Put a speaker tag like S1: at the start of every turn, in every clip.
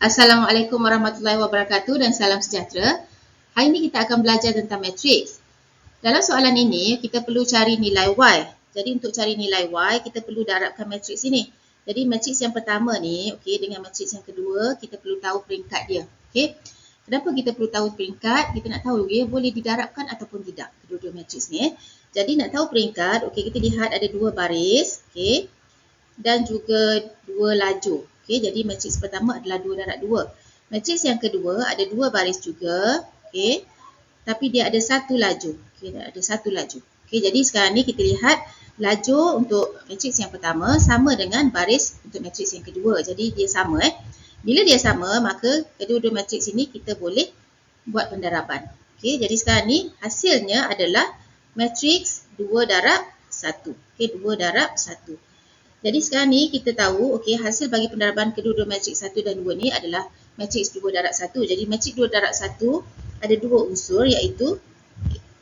S1: Assalamualaikum warahmatullahi wabarakatuh dan salam sejahtera. Hari ini kita akan belajar tentang matriks. Dalam soalan ini, kita perlu cari nilai Y. Jadi untuk cari nilai Y, kita perlu darabkan matriks ini. Jadi matriks yang pertama ni, dengan matriks yang kedua, kita perlu tahu peringkat dia. Kenapa kita perlu tahu peringkat? Kita nak tahu dia boleh didarabkan ataupun tidak, kedua-dua matriks ni. Jadi nak tahu peringkat, kita lihat ada dua baris, dan juga dua lajur. Jadi matriks pertama adalah 2 darab 2. Matriks yang kedua ada dua baris juga, tapi dia ada satu lajur. Ada satu lajur. Jadi sekarang ni kita lihat lajur untuk matriks yang pertama sama dengan baris untuk matriks yang kedua. Jadi dia sama. Bila dia sama, maka kedua-dua matriks ini kita boleh buat pendaraban. Jadi sekarang ni hasilnya adalah matriks 2 darab 1. 2 darab 1. Jadi sekarang ni kita tahu hasil bagi pendaraban kedua-dua matriks 1 dan 2 ni adalah matriks 2 darab 1. Jadi matriks 2 darab 1 ada dua unsur iaitu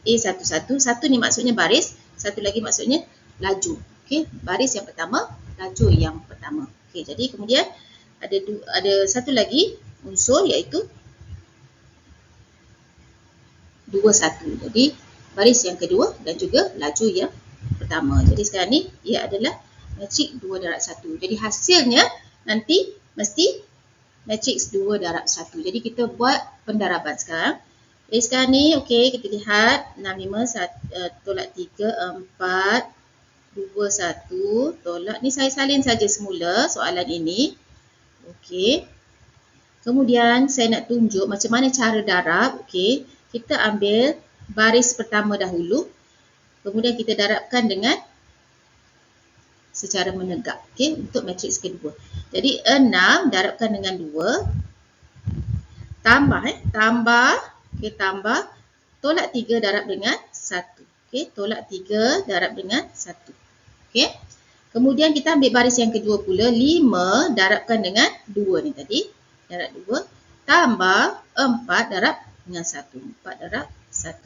S1: A11. Satu ni maksudnya baris, satu lagi maksudnya lajur. Baris yang pertama, lajur yang pertama. Jadi kemudian ada satu lagi unsur iaitu 21. Jadi baris yang kedua dan juga lajur yang pertama. Jadi sekarang ni ia adalah matriks 2 darab 1. Jadi hasilnya nanti mesti matriks 2 darab 1. Jadi kita buat pendaraban sekarang. Jadi sekarang ni kita lihat 6, 5, tolak 3, 4, 2, 1, tolak. Ni saya salin saja semula soalan ini. Kemudian saya nak tunjuk macam mana cara darab. Kita ambil baris pertama dahulu. Kemudian kita darabkan dengan secara menegak, untuk matriks kedua. Jadi 6 darabkan dengan 2, tambah, tambah, tolak 3 darab dengan 1. Tolak 3 darab dengan 1. Kemudian kita ambil baris yang kedua pula, 5 darabkan dengan 2 ni tadi, darab 2, tambah 4 darab dengan 1. 4 darab 1.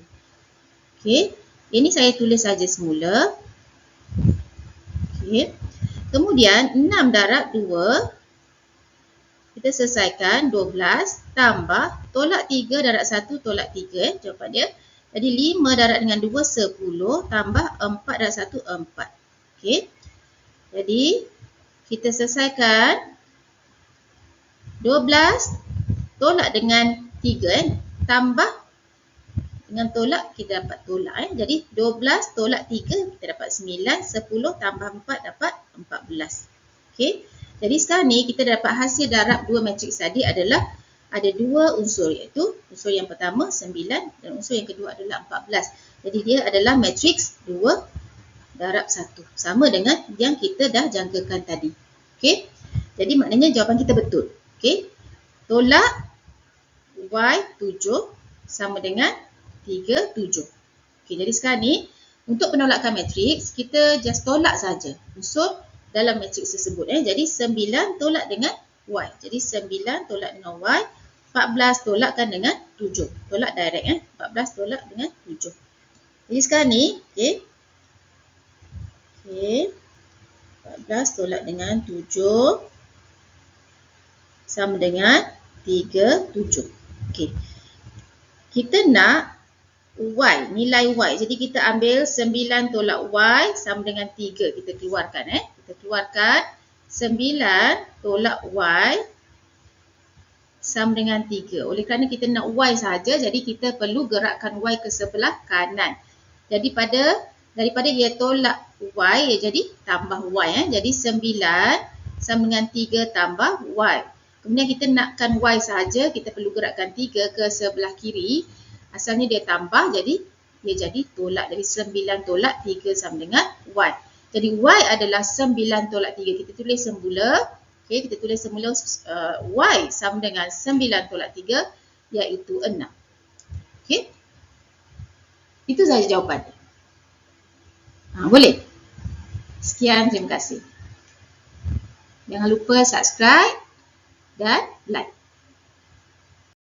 S1: Ini saya tulis saja semula. Kemudian 6 darab 2 kita selesaikan 12 tambah tolak 3 darab 1 tolak 3 jawapan dia. Jadi 5 darab dengan 2 10 tambah 4 darab 1 4. Jadi kita selesaikan 12 tolak dengan 3 tambah dengan tolak kita dapat tolak. Jadi 12 tolak 3 kita dapat 9, 10 tambah 4 dapat 14. Jadi sekarang ni kita dapat hasil darab dua matriks tadi adalah ada dua unsur iaitu unsur yang pertama 9 dan unsur yang kedua adalah 14. Jadi dia adalah matriks 2 darab 1. Sama dengan yang kita dah jangkakan tadi. Jadi maknanya jawapan kita betul. Tolak Y7 sama dengan 3, 7. Jadi sekarang ni untuk penolakan matriks kita just tolak saja unsur dalam matriks tersebut. Jadi 9 tolak dengan Y. Jadi 9 tolak dengan Y, 14 tolakkan dengan 7. Tolak direct 14 tolak dengan 7. Jadi sekarang ni 14 tolak dengan 7 sama dengan 3, 7. Kita nak Y, nilai Y. Jadi kita ambil 9 tolak Y sama dengan 3. Kita keluarkan. Kita keluarkan 9 tolak Y sama dengan 3. Oleh kerana kita nak Y sahaja, jadi kita perlu gerakkan Y ke sebelah kanan. Jadi daripada dia tolak Y, jadi tambah Y. Jadi 9 sama dengan 3 tambah Y. Kemudian kita nakkan Y sahaja, kita perlu gerakkan 3 ke sebelah kiri. Asalnya dia tambah, jadi dia jadi tolak. Dari 9 tolak 3 sama dengan Y. Jadi Y adalah 9 tolak 3. Kita tulis semula. Kita tulis semula Y sama dengan 9 tolak 3 iaitu 6. Itu sahaja jawapannya. Boleh? Sekian, terima kasih. Jangan lupa subscribe dan like.